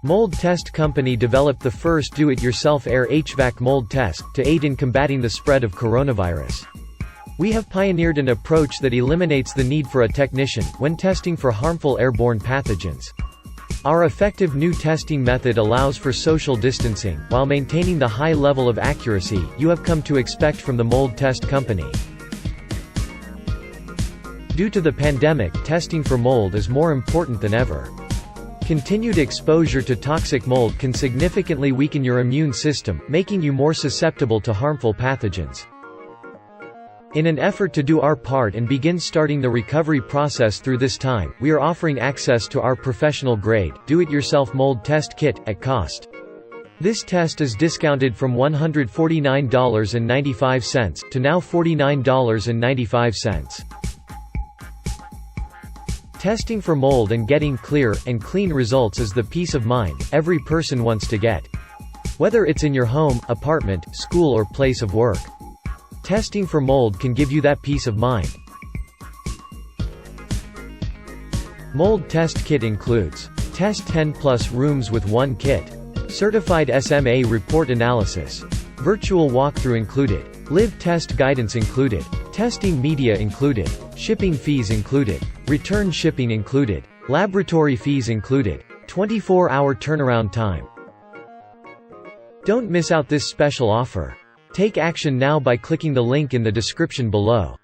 Mold Test Company developed the first do-it-yourself air HVAC mold test, to aid in combating the spread of coronavirus. We have pioneered an approach that eliminates the need for a technician, when testing for harmful airborne pathogens. Our effective new testing method allows for social distancing, while maintaining the high level of accuracy you have come to expect from the Mold Test Company. Due to the pandemic, testing for mold is more important than ever. Continued exposure to toxic mold can significantly weaken your immune system, making you more susceptible to harmful pathogens. In an effort to do our part and begin starting the recovery process through this time, we are offering access to our professional-grade, do-it-yourself mold test kit, at cost. This test is discounted from $149.95 to now $49.95. Testing for mold and getting clear and clean results is the peace of mind every person wants to get. Whether it's in your home, apartment, school or place of work. Testing for mold can give you that peace of mind. Mold test kit includes Test 10+ rooms with 1 kit, Certified SMA report analysis, Virtual walkthrough included, Live test guidance included, Testing media included, Shipping fees included, Return shipping included, Laboratory fees included, 24-hour turnaround time. Don't miss out this special offer. Take action now by clicking the link in the description below.